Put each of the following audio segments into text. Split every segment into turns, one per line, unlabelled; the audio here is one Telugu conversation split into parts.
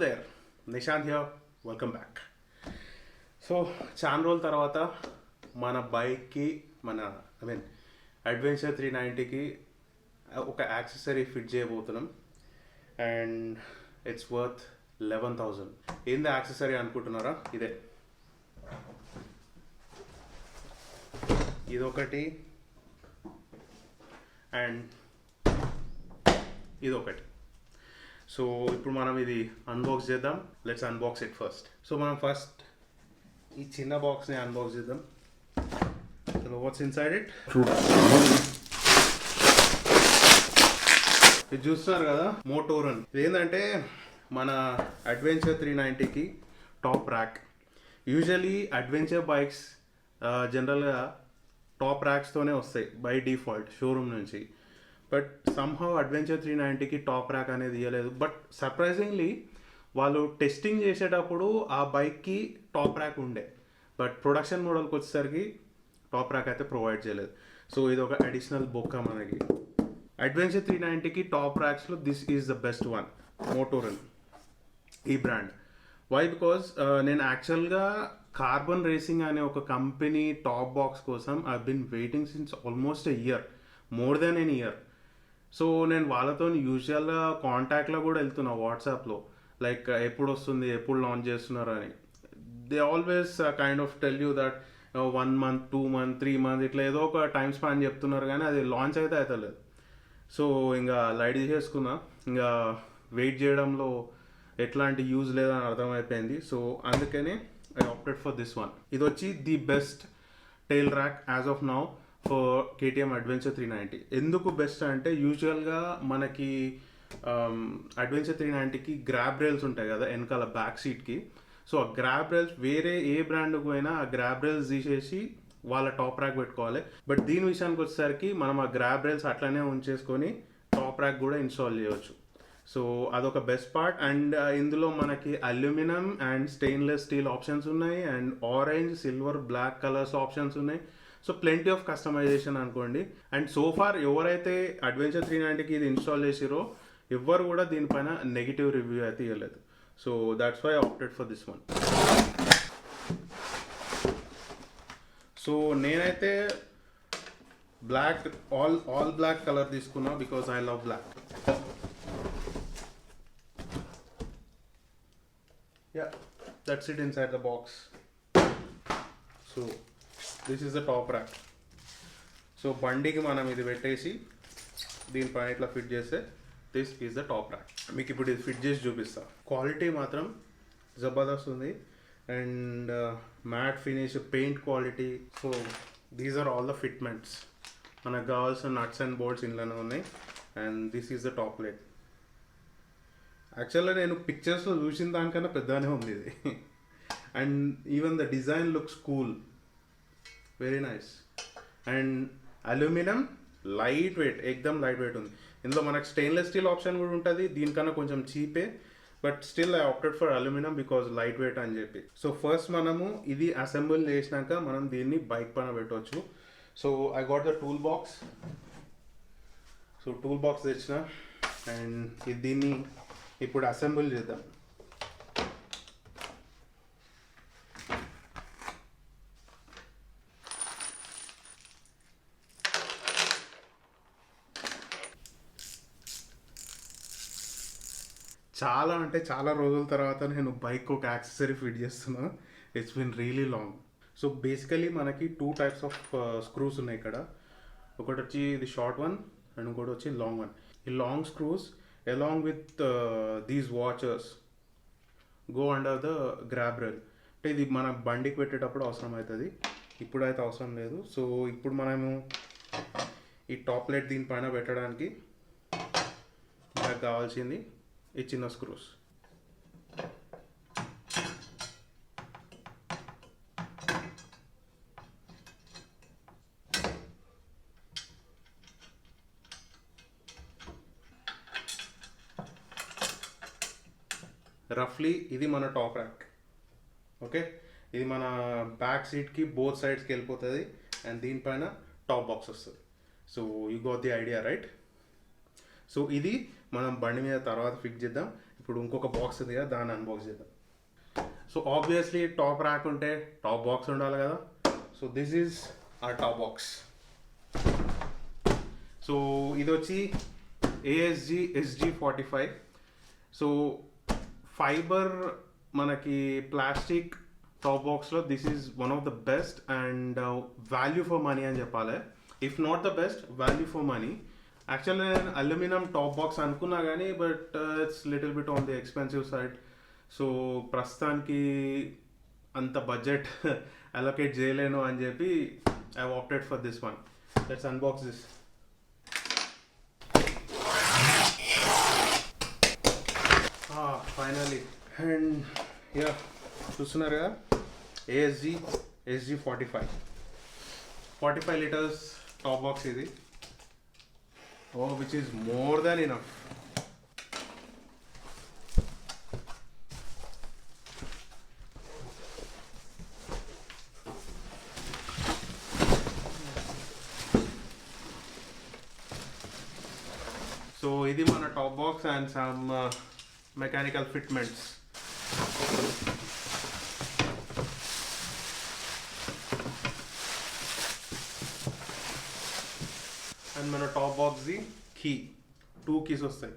there, Nishant here. Welcome back. So చాలా రోజుల తర్వాత మన బైక్కి అడ్వెంచర్ 390కి ఒక యాక్సెసరీ ఫిట్ చేయబోతున్నాం అండ్ ఇట్స్ వర్త్ 11,000. ఏంది యాక్సెసరీ అనుకుంటున్నారా? ఇదొకటి అండ్ ఇదొకటి. సో ఇప్పుడు మనం ఇది అన్బాక్స్ చేద్దాం. Let's unbox it first. So మనం ఫస్ట్ ఈ చిన్న బాక్స్ని అన్బాక్స్ చేద్దాం. So what's inside it? ఇది చూస్తున్నారు కదా, మోటోరన్. ఇది ఏంటంటే మన అడ్వెంచర్ 390కి top rack. Usually Adventure bikes జనరల్గా టాప్ ర్యాక్స్తోనే వస్తాయి బై డిఫాల్ట్ షోరూమ్ నుంచి. బట్ సమ్హౌ అడ్వెంచర్ 390కి టాప్ ర్యాక్ అనేది ఇవ్వలేదు. బట్ సర్ప్రైజింగ్లీ వాళ్ళు టెస్టింగ్ చేసేటప్పుడు ఆ బైక్కి టాప్ ర్యాక్ ఉండే, బట్ ప్రొడక్షన్ మోడల్కి వచ్చేసరికి టాప్ ర్యాక్ అయితే ప్రొవైడ్ చేయలేదు. సో ఇది ఒక అడిషనల్ బొక్క మనకి. అడ్వెంచర్ 390కి టాప్ ర్యాక్స్లో this is the best one, Motorun ఈ బ్రాండ్. వై? బికాజ్ నేను యాక్చువల్గా కార్బన్ రేసింగ్ అనే ఒక కంపెనీ టాప్ బాక్స్ కోసం I been waiting since almost a year, more than an year. So నేను వాళ్ళతో యూజువల్గా కాంటాక్ట్లో కూడా వెళ్తున్నా వాట్సాప్లో, లైక్ ఎప్పుడు వస్తుంది, ఎప్పుడు లాంచ్ చేస్తున్నారు అని. They always kind of tell you that 1 month 2 months 3 months ఇట్లా ఏదో ఒక టైం స్పాన్ చెప్తున్నారు, కానీ అది లాంచ్ అయితే అవుతలేదు. సో ఇంకా లైట్ చేసుకున్నా, ఇంకా వెయిట్ చేయడంలో ఎట్లాంటి యూజ్ లేదని అర్థమైపోయింది. సో అందుకనే I opted for this one. ఇది వచ్చి the best tail rack as of now for KTM adventure 390. ఎందుకు బెస్ట్ అంటే యూజువల్గా మనకి అడ్వెంచర్ 390కి గ్రాబ్ రైల్స్ ఉంటాయి కదా వెనకాల బ్యాక్ సీట్కి. సో ఆ గ్రాబ్ రైల్స్ వేరే ఏ బ్రాండ్కి పోయినా ఆ గ్రాబ్ రైల్స్ తీసేసి వాళ్ళ టాప్ ర్యాక్ పెట్టుకోవాలి. బట్ దీని విషయానికి వచ్చేసరికి మనం ఆ గ్రాబ్ రైల్స్ అట్లనే ఉంచేసుకొని టాప్ ర్యాక్ కూడా ఇన్స్టాల్ చేయవచ్చు. సో అదొక బెస్ట్ పార్ట్. అండ్ ఇందులో మనకి aluminium and stainless steel options ఉన్నాయి, and orange, silver, black colours options ఉన్నాయి. సో ప్లెంటీ ఆఫ్ కస్టమైజేషన్ అనుకోండి. అండ్ సోఫార్ ఎవరైతే అడ్వెంచర్ 390కి ఇది ఇన్స్టాల్ చేసిరో ఎవ్వరు కూడా దీనిపైన నెగిటివ్ రివ్యూ అయితే ఇవ్వలేదు. So that's why I opted for this one. So నేనైతే బ్లాక్, ఆల్ బ్లాక్ కలర్ తీసుకున్నా because I love black. Yeah, that's it inside the box. So this is the top rack. So బండికి మనం ఇది పెట్టేసి దీనిపైన ఇట్లా ఫిట్ చేస్తే this is the top rack. మీకు ఇప్పుడు ఇది ఫిట్ చేసి చూపిస్తా. క్వాలిటీ మాత్రం జబర్దస్త్ ఉంది, and matte finish, paint quality. So these are all the fitments. మనకు కావాల్సిన నట్స్ అండ్ బోల్ట్స్ ఇంట్లోనే ఉన్నాయి. And this is the top light. యాక్చువల్గా నేను పిక్చర్స్లో చూసిన దానికన్నా పెద్దగానే ఉంది ఇది. And even the design looks cool, very nice. And aluminium, light weight, ఎక్దమ్ లైట్ వెయిట్ ఉంది. ఇందులో మనకు స్టెయిన్లెస్ స్టీల్ ఆప్షన్ కూడా ఉంటుంది, దీనికన్నా కొంచెం చీపే. But still I opted for aluminium because light weight అని చెప్పి. సో ఫస్ట్ మనము ఇది అసెంబుల్ చేసినాక మనం దీన్ని బైక్ పైన పెట్టవచ్చు. So I got the tool box. So tool box తెచ్చిన అండ్ దీన్ని ఇప్పుడు అసెంబుల్ చేద్దాం. చాలా అంటే చాలా రోజుల తర్వాత నేను బైక్ ఒక యాక్సెసరీ ఫిట్ చేస్తున్నా. It's been really long. So basically మనకి 2 types ఆఫ్ స్క్రూస్ ఉన్నాయి ఇక్కడ. ఒకటి వచ్చి ఇది షార్ట్ వన్ అండ్ ఇంకోటి వచ్చి లాంగ్ వన్. ఈ long screws along with these watchers go under the grab rail. అంటే ఇది మన బండికి పెట్టేటప్పుడు అవసరం అవుతుంది, ఇప్పుడైతే అవసరం లేదు. సో ఇప్పుడు మనము ఈ టాప్ లైట్ దీనిపైన పెట్టడానికి మనకు కావాల్సింది ఈ చిన్న స్క్రూస్. రఫ్లీ ఇది మన టాప్ ర్యాక్. ఓకే, ఇది మన బ్యాక్ సీట్కి బోత్ సైడ్స్కి వెళ్ళిపోతుంది అండ్ దీనిపైన టాప్ బాక్స్ వస్తుంది. So you got the idea right. So ఇది మనం బండి మీద తర్వాత ఫిక్స్ చేద్దాం. ఇప్పుడు ఇంకొక బాక్స్ ఉంది కదా, దాన్ని అన్బాక్స్ చేద్దాం. సో ఆబ్వియస్లీ టాప్ ర్యాక్ ఉంటే టాప్ బాక్స్ ఉండాలి కదా. So this is our top box. So ఇది వచ్చి ASG SG45. సో ఫైబర్ మనకి ప్లాస్టిక్ టాప్ బాక్స్లో this is one of the best and value for money అని చెప్పాలి. If not the best, value for money. Actually నేను అల్యూమినియం టాప్ బాక్స్ అనుకున్నా కానీ but it's little bit on the expensive side. So ప్రస్తుతానికి అంత బడ్జెట్ అలొకేట్ చేయలేను అని చెప్పి I opted for this one. Let's unbox this. Finally and yeah, చూస్తున్నారు కదా, ASG SG45 45 litres top box ఇది. Oh which is more than enough. So ఇది మన top box and some mechanical fitments. And మన top box the key, 2 keys వస్తాయి.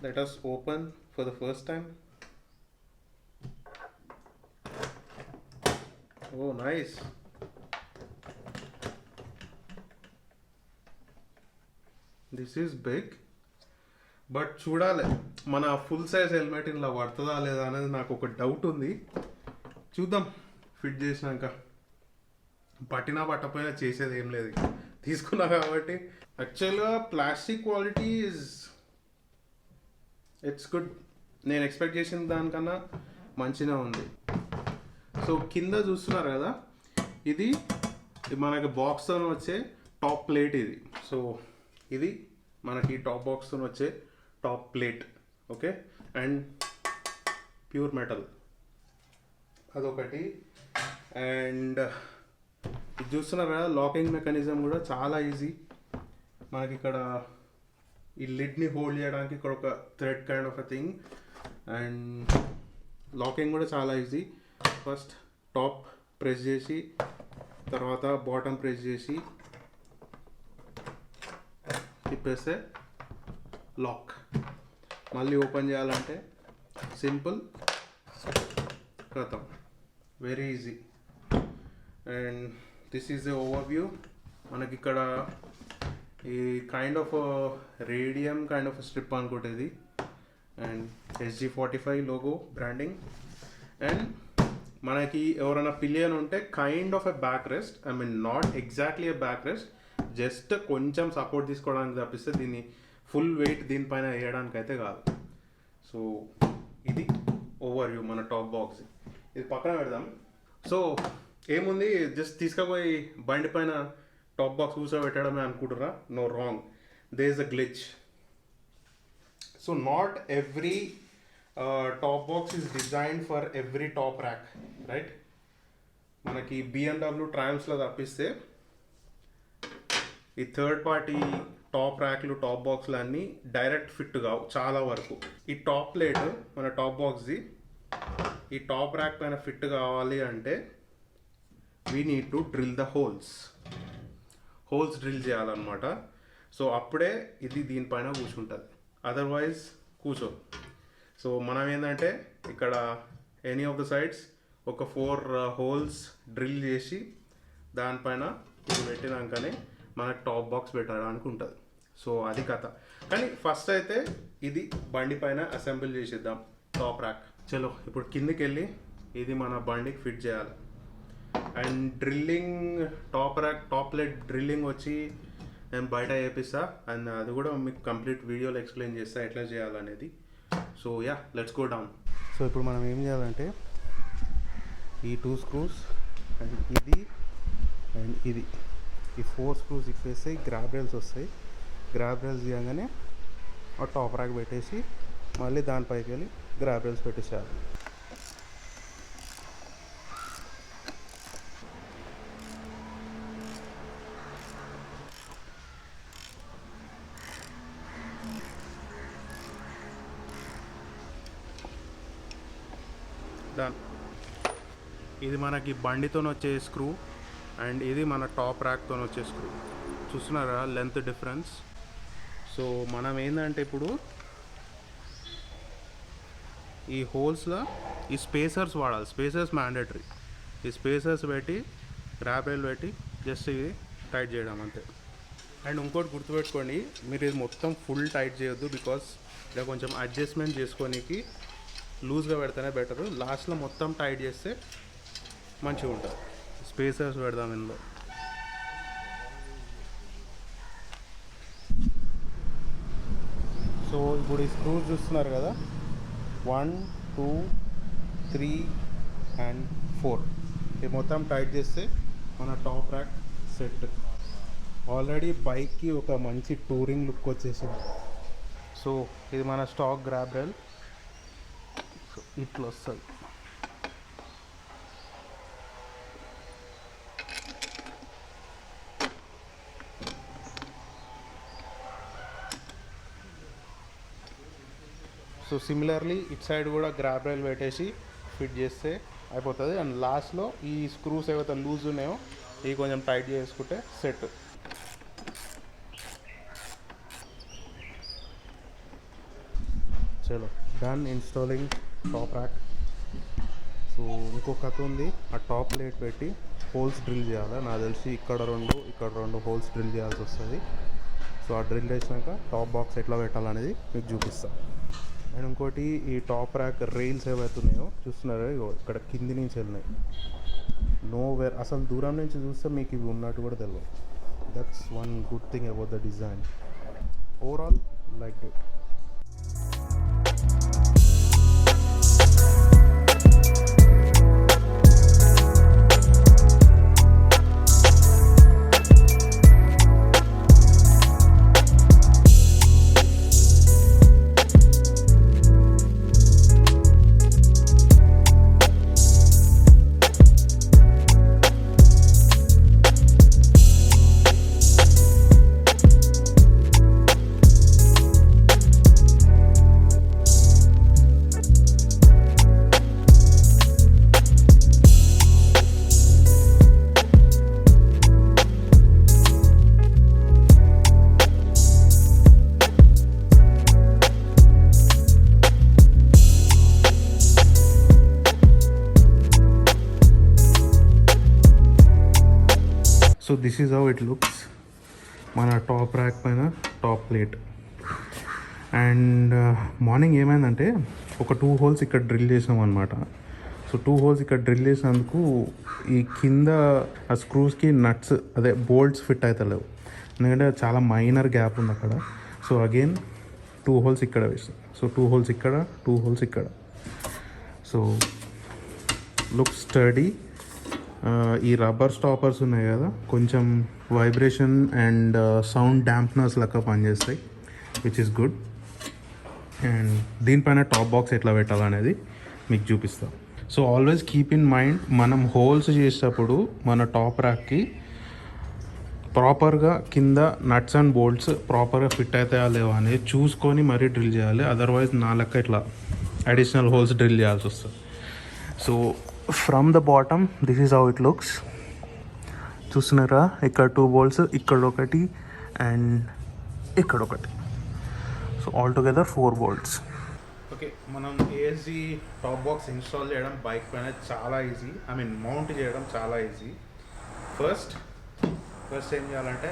Let us open for the first time. Oh nice. This is big, but చూడాలి మన ఫుల్ సైజ్ హెల్మెట్ ఇలా పడుతుందా లేదా అనేది నాకు ఒక డౌట్ ఉంది. చూద్దాం ఫిట్ చేసినాక. పట్టినా పట్టపోయినా చేసేది ఏం లేదు, తీసుకున్నా కాబట్టి. యాక్చువల్గా ప్లాస్టిక్ క్వాలిటీ ఇట్స్ గుడ్. నేను ఎక్స్పెక్ట్ చేసిన దానికన్నా మంచిగా ఉంది. సో కింద చూస్తున్నారు కదా, ఇది మనకి బాక్స్తో వచ్చే టాప్ ప్లేట్ ఇది. సో ఇది మనకి టాప్ బాక్స్తో వచ్చే top plate. Okay, and pure metal అదొకటి. అండ్ ఇది చూస్తున్నారు కదా, లాకింగ్ మెకానిజం కూడా చాలా ఈజీ. మనకి ఇక్కడ ఈ లిడ్ని హోల్డ్ చేయడానికి ఇక్కడ ఒక thread kind of a thing. And locking కూడా చాలా ఈజీ. ఫస్ట్ టాప్ ప్రెస్ చేసి, తర్వాత బాటమ్ ప్రెస్ చేసి తిప్పేస్తే లాక్. మళ్ళీ ఓపెన్ చేయాలంటే సింపుల్, ఖతం, very easy. And this is the overview. మనకి ఇక్కడ ఈ kind of radium kind of strip అనుకుంటుంది. And SG45 logo branding. And మనకి ఎవరైనా పిలియన్ ఉంటే kind of a back rest, I mean not exactly a back rest, just కొంచెం సపోర్ట్ తీసుకోవడానికి తప్పిస్తే దీన్ని ఫుల్ వెయిట్ దీనిపైన వేయడానికి అయితే కాదు. సో ఇది ఓవర్వ్యూ మన టాప్ బాక్స్. ఇది పక్కన పెడదాం. సో ఏముంది, జస్ట్ తీసుకుపోయి బండి పైన టాప్ బాక్స్ కూర్చోబెట్టడమే అనుకుంటున్నా. No, wrong. They is a glitch. So not every top box is designed for every top rack, right? మనకి BMW ట్రయల్స్లో తప్పిస్తే ఈ థర్డ్ పార్టీ టాప్ ర్యాక్లు టాప్ బాక్స్లు అన్నీ డైరెక్ట్ ఫిట్ కావు చాలా వరకు. ఈ టాప్ ప్లేట్ మన టాప్ బాక్స్ది ఈ టాప్ ర్యాక్ పైన ఫిట్ కావాలి అంటే we need to drill the holes drill చేయాలన్నమాట. సో అప్పుడే ఇది దీనిపైన కూర్చుంటుంది, అదర్వైజ్ కూర్చో. సో మనం ఏంటంటే ఇక్కడ ఎనీ ఆఫ్ ద సైడ్స్ ఒక 4 హోల్స్ డ్రిల్ చేసి దానిపైన ఇది పెట్టినాకనే మనకు టాప్ బాక్స్ పెట్టడానికి ఉంటుంది. సో అది కథ. కానీ ఫస్ట్ అయితే ఇది బండి పైన అసెంబుల్ చేసేద్దాం టాప్ ర్యాక్. చలో ఇప్పుడు కిందికి వెళ్ళి ఇది మన బండికి ఫిట్ చేయాలి. And drilling, top rack top plate drilling వచ్చి నేను బయట చేపిస్తా. అండ్ అది కూడా మీకు కంప్లీట్ వీడియోలో ఎక్స్ప్లెయిన్ చేస్తా ఎట్లా చేయాలనేది. So yeah, let's go down. So ఇప్పుడు మనం ఏం చేయాలంటే ఈ 2 స్క్రూస్ అండ్ ఇది అండ్ ఇది, ఈ 4 స్క్రూస్ ఇప్పేస్తే గ్రాబ్ రైల్స్ వస్తాయి. గ్రాబ్ రైల్స్ తీయగానే ఆ టాప్ ర్యాక్ పెట్టేసి మళ్ళీ దానిపైకి వెళ్ళి గ్రాబ్ రైల్స్ పెట్టేసేయాలి. డన్. ఇది మనకి బండితో వచ్చే స్క్రూ అండ్ ఇది మన టాప్ ర్యాక్తో వచ్చే స్క్రూ. చూస్తున్నారా లెంత్ డిఫరెన్స్? సో మనం ఏంటంటే ఇప్పుడు ఈ హోల్స్లో ఈ స్పేసర్స్ వాడాలి. Spacers mandatory. ఈ స్పేసర్స్ పెట్టి గ్రాబ్ రైల్ పెట్టి జస్ట్ ఇది టైట్ చేయడం అంతే. అండ్ ఇంకోటి గుర్తుపెట్టుకోండి, మీరు ఇది మొత్తం ఫుల్ టైట్ చేయొద్దు, బికాస్ ఇలా కొంచెం అడ్జస్ట్మెంట్ చేసుకోనికి లూజ్గా పెడితేనే బెటరు. లాస్ట్లో మొత్తం టైట్ చేస్తే మంచిగా ఉంటుంది. స్పేసర్స్ పెడదాం ఇందులో. సో ఇప్పుడు ఈ స్క్రూస్ చూస్తున్నారు కదా, 1 2 3 అండ్ 4. ఇది మొత్తం టైట్ చేస్తే మన టాప్ ర్యాక్ సెట్. ఆల్రెడీ బైక్కి ఒక మంచి టూరింగ్ లుక్ వచ్చేసింది. సో ఇది మన స్టాక్ గ్రాబ్ రైల్. సో ఇట్లా వస్తుంది. సో సిమిలర్లీ ఇట్ సైడ్ కూడా గ్రాబ్ రైల్ పెట్టేసి ఫిట్ చేస్తే అయిపోతుంది. అండ్ లాస్ట్లో ఈ స్క్రూస్ ఏవైతే లూజ్ ఉన్నాయో ఇవి కొంచెం టైట్ చేసుకుంటే సెట్. చలో done installing top rack. So ఇంకొక కథ ఉంది, ఆ టాప్ ప్లేట్ పెట్టి హోల్స్ డ్రిల్ చేయాలి. నాకు తెలిసి ఇక్కడ రెండు హోల్స్ డ్రిల్ చేయాల్సి వస్తుంది. సో ఆ డ్రిల్ చేసినాక టాప్ బాక్స్ ఎట్లా పెట్టాలనేది మీకు చూపిస్తాను. అండ్ ఇంకోటి, ఈ టాప్ ర్యాక్ రైల్స్ ఏవైతే ఉన్నాయో చూస్తున్నారో ఇక్కడ కింది నుంచి వెళ్ళినాయి. నోవేర్, అసలు దూరం నుంచి చూస్తే మీకు ఇవి ఉన్నట్టు కూడా తెలియదు. That's one good thing about the design. Overall like it. So this is how it looks. మన టాప్ ర్యాక్ పైన టాప్ ప్లేట్. అండ్ మార్నింగ్ ఏమైందంటే ఒక 2 హోల్స్ ఇక్కడ డ్రిల్ చేసాం అనమాట. సో 2 హోల్స్ ఇక్కడ డ్రిల్ చేసినందుకు ఈ కింద ఆ స్క్రూస్కి నట్స్ అదే బోల్ట్స్ ఫిట్ అవుతలేవు, ఎందుకంటే చాలా మైనర్ గ్యాప్ ఉంది అక్కడ. సో అగైన్ 2 హోల్స్ ఇక్కడ వేసాం. సో 2 హోల్స్ ఇక్కడ, 2 హోల్స్ ఇక్కడ. So look study. ఈ రబ్బర్ స్టాపర్స్ ఉన్నాయి కదా, కొంచెం వైబ్రేషన్ అండ్ సౌండ్ డాంప్నర్స్ లెక్క పనిచేస్తాయి, విచ్ ఇస్ గుడ్. అండ్ దీనిపైన టాప్ బాక్స్ ఎట్లా పెట్టాలనేది మీకు చూపిస్తాం. So always keep in mind, మనం హోల్స్ చేసేటప్పుడు మన టాప్ ర్యాక్కి ప్రాపర్గా కింద నట్స్ అండ్ బోల్ట్స్ ప్రాపర్గా ఫిట్ అవుతాయా లేవా అనేది చూసుకొని మరీ డ్రిల్ చేయాలి. అదర్వైజ్ నా లెక్క ఇట్లా అడిషనల్ హోల్స్ డ్రిల్ చేయాల్సి వస్తుంది. So from the bottom this is how it looks. చూస్తున్నారా, ఇక్కడ 2 బోల్ట్స్, ఇక్కడ ఒకటి అండ్ ఇక్కడ ఒకటి. So all together 4 bolts. Okay, మనం ఏఎస్జీ టాప్ బాక్స్ ఇన్స్టాల్ చేయడం బైక్ పైన చాలా ఈజీ. మౌంట్ చేయడం చాలా ఈజీ. ఫస్ట్ ఏం చేయాలంటే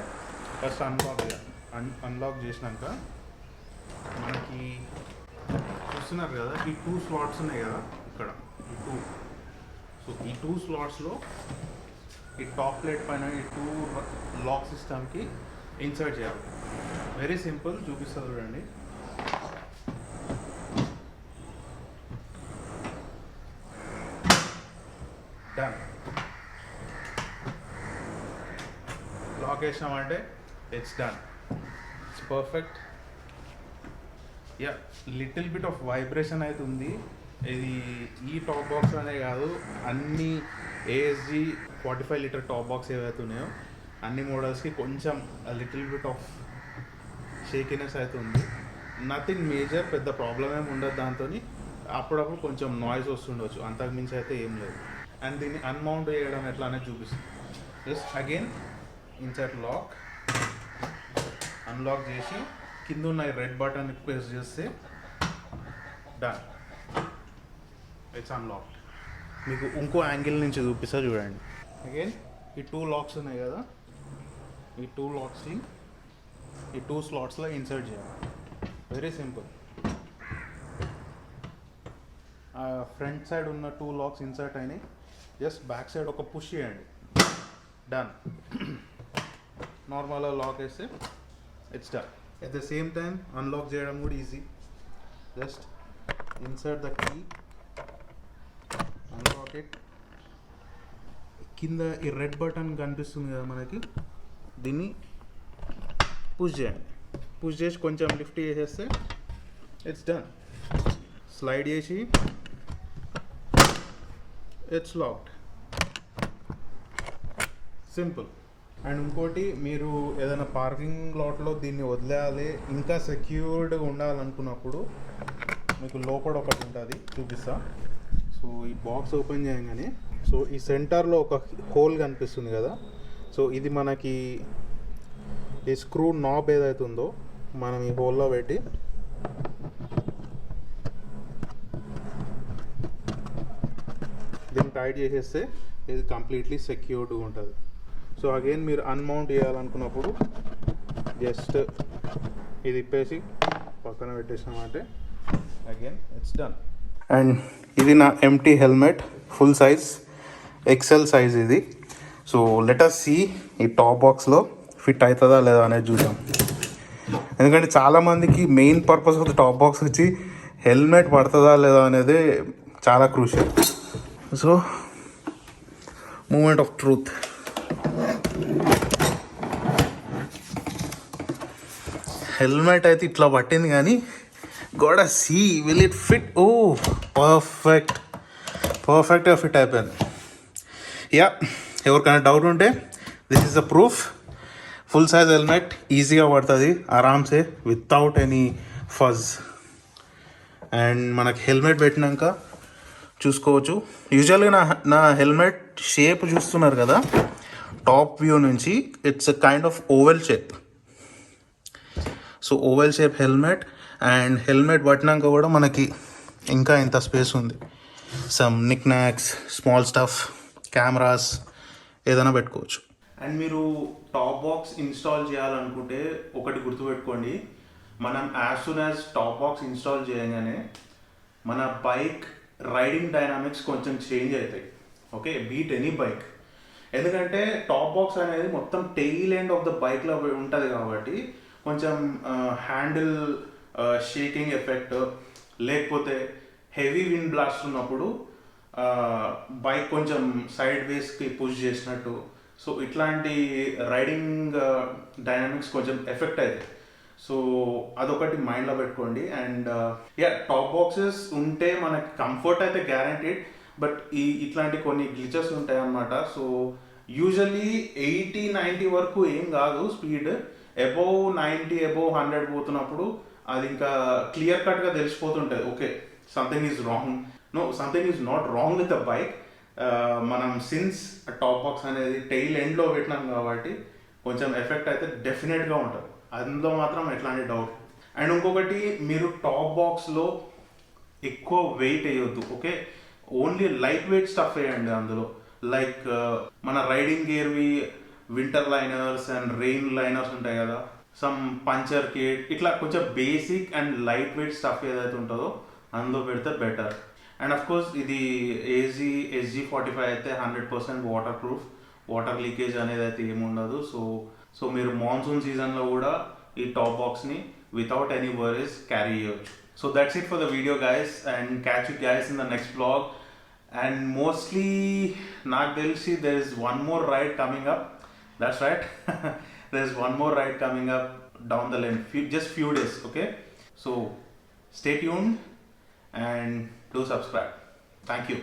ఫస్ట్ అన్లాక్ చేయాలి. అన్లాక్ చేసినాక మనకి చూస్తున్నారు కదా, ఈ 2 స్లాట్స్ ఉన్నాయి కదా ఇక్కడ, ఈ 2. సో ఈ 2 స్లాట్స్లో ఈ టాప్ ప్లేట్ పైన ఈ 2 లాక్ సిస్టమ్కి ఇన్సర్ట్ చేయాలి. వెరీ సింపుల్, చూపిస్తారు చూడండి. డన్. లాక్ వేసామంటే it's done. It's perfect. Yeah, little bit of vibration అయితే ఉంది. ఇది ఈ టాప్ బాక్స్ అనే కాదు, అన్ని ఏఎస్జీ 45 లీటర్ టాప్ బాక్స్ ఏవైతే ఉన్నాయో అన్ని మోడల్స్కి కొంచెం లిటిల్ బిట్ ఆఫ్ షేకినెస్ అయితే ఉంది. నథింగ్ మేజర్, పెద్ద ప్రాబ్లం ఏమి ఉండదు దాంతో. అప్పుడప్పుడు కొంచెం నాయిస్ వస్తుండొచ్చు, అంతకుమించి అయితే ఏం లేదు. అండ్ దీన్ని అన్మౌంట్ చేయడం ఎట్లా అనేది చూపిస్తుంది. Just again insert lock, unlock చేసి కింద ఉన్న రెడ్ బటన్ ప్రెస్ చేస్తే డన్, ఇట్స్ అన్లాక్. మీకు ఇంకో యాంగిల్ నుంచి చూపిస్తా చూడండి. అగైన్ ఈ 2 లాక్స్ ఉన్నాయి కదా, ఈ 2 లాక్స్ని ఈ 2 స్లాట్స్లో ఇన్సర్ట్ చేయాలి. Very simple. ఫ్రంట్ సైడ్ ఉన్న 2 లాక్స్ ఇన్సర్ట్ అయినాయి. జస్ట్ బ్యాక్ సైడ్ ఒక పుష్ చేయండి, డన్. నార్మల్గా లాక్ వేస్తే it's done. At the same time unlock చేయడం కూడా easy. Just insert the key, unlock it. కింద ఈ రెడ్ బటన్ కనిపిస్తుంది కదా మనకి, దీన్ని పుష్ చేయండి. పుష్ చేసి కొంచెం లిఫ్ట్ చేసేస్తే ఇట్స్ డన్. స్లైడ్ చేసి ఇట్స్ లాక్డ్. సింపుల్. అండ్ ఇంకోటి, మీరు ఏదైనా పార్కింగ్ లాట్లో దీన్ని వదిలేయాలి, ఇంకా సెక్యూర్డ్గా ఉండాలనుకున్నప్పుడు మీకు లోపల ఒకటి ఉంటుంది, చూపిస్తా. సో ఈ బాక్స్ ఓపెన్ చేయగానే, సో ఈ సెంటర్లో ఒక హోల్ కనిపిస్తుంది కదా, సో ఇది మనకి ఈ స్క్రూ నాబ్ ఏదైతే ఉందో మనం ఈ హోల్లో పెట్టి దీన్ని టైట్ చేసేస్తే ఇది కంప్లీట్లీ సెక్యూర్డ్గా ఉంటుంది. సో అగైన్ మీరు అన్మౌంట్ చేయాలనుకున్నప్పుడు జస్ట్ ఇది ఇప్పేసి పక్కన పెట్టేసామంటే అగైన్ ఇట్స్ డన్. అండ్ ఇది నా MT helmet, full size, XL size ఇది. సో లెటస్ సీ ఈ టాప్ బాక్స్లో ఫిట్ అవుతుందా లేదా అనేది చూద్దాం. ఎందుకంటే చాలామందికి main purpose of the top box వచ్చి హెల్మెట్ పడుతుందా లేదా అనేది చాలా crucial. So moment of truth. Helmet అయితే ఇట్లా పట్టింది కానీ గోడ see will it fit. Oh పర్ఫెక్ట్గా ఫిట్ అయిపోయింది. యా, ఎవరికైనా డౌట్ ఉంటే this is the proof. Full size helmet ఈజీగా పడుతుంది ఆరామ్సే, వితౌట్ ఎనీ ఫజ్. అండ్ మనకి హెల్మెట్ పెట్టినాక చూసుకోవచ్చు. యూజువల్గా నా హెల్మెట్ షేప్ చూస్తున్నారు కదా, టాప్ వ్యూ నుంచి it's a kind of oval shape. So oval shape helmet. And helmet పట్టినాక కూడా మనకి ఇంకా ఇంత స్పేస్ ఉంది. Some knickknacks, small stuff, cameras ఏదైనా పెట్టుకోవచ్చు. అండ్ మీరు టాప్ బాక్స్ ఇన్స్టాల్ చేయాలనుకుంటే ఒకటి గుర్తుపెట్టుకోండి, మనం as soon as top box install చేయగానే మన బైక్ రైడింగ్ డైనామిక్స్ కొంచెం చేంజ్ అవుతాయి. Okay, beat any bike. ఎందుకంటే టాప్ బాక్స్ అనేది మొత్తం టెయిల్ ఎండ్ ఆఫ్ ద బైక్లో ఉంటుంది కాబట్టి కొంచెం హ్యాండిల్ షేకింగ్ ఎఫెక్ట్, లేకపోతే హెవీ విండ్ బ్లాస్ట్ ఉన్నప్పుడు బైక్ కొంచెం సైడ్ వేస్కి పుష్ చేసినట్టు, సో ఇట్లాంటి రైడింగ్ డైనామిక్స్ కొంచెం ఎఫెక్ట్ అవుతాయి. సో అదొకటి మైండ్లో పెట్టుకోండి. అండ్ యా, టాప్ బాక్సెస్ ఉంటే మనకి కంఫర్ట్ అయితే గ్యారంటీడ్, బట్ ఇట్లాంటి కొన్ని గ్లిచెస్ ఉంటాయి అన్నమాట. సో యూజువల్లీ 80-90 వరకు ఏం కాదు స్పీడ్. అబోవ్ 90, అబోవ్ 100 పోతున్నప్పుడు అది ఇంకా క్లియర్ కట్గా తెలిసిపోతుంటుంది, okay something is wrong. No, something is not wrong with the bike. మనం సిన్స్ టాప్ బాక్స్ అనేది టెయిల్ ఎండ్లో పెట్టినాం కాబట్టి కొంచెం ఎఫెక్ట్ అయితే డెఫినెట్గా ఉంటుంది, అందులో మాత్రం ఎట్లాంటి డౌట్. అండ్ ఇంకొకటి, మీరు టాప్ బాక్స్లో ఎక్కువ వెయిట్ వేయొద్దు. Okay, only light weight stuff వేయండి అందులో. లైక్ మన రైడింగ్ గేర్వి winter liners and rain liners ఉంటాయి కదా, సమ్ పంచర్ కిట్, ఇట్లా కొంచెం basic and light weight stuff ఏదైతే ఉంటుందో అందులో పెడితే బెటర్. అండ్ అఫ్ కోర్స్ ఇది SG45 అయితే 100% వాటర్ ప్రూఫ్, వాటర్ లీకేజ్ అనేది అయితే ఏముండదు. సో మీరు మాన్సూన్ సీజన్లో కూడా ఈ టాప్ బాక్స్ని వితౌట్ ఎనీ వరీస్ క్యారీ చేయవచ్చు. So that's it for the video guys, and catch you guys in the next blog. And mostly నాకు తెలిసి there is one more ride coming up. That's right. There's one more ride coming up down the lane, just few days. Okay, so stay tuned and do subscribe. Thank you.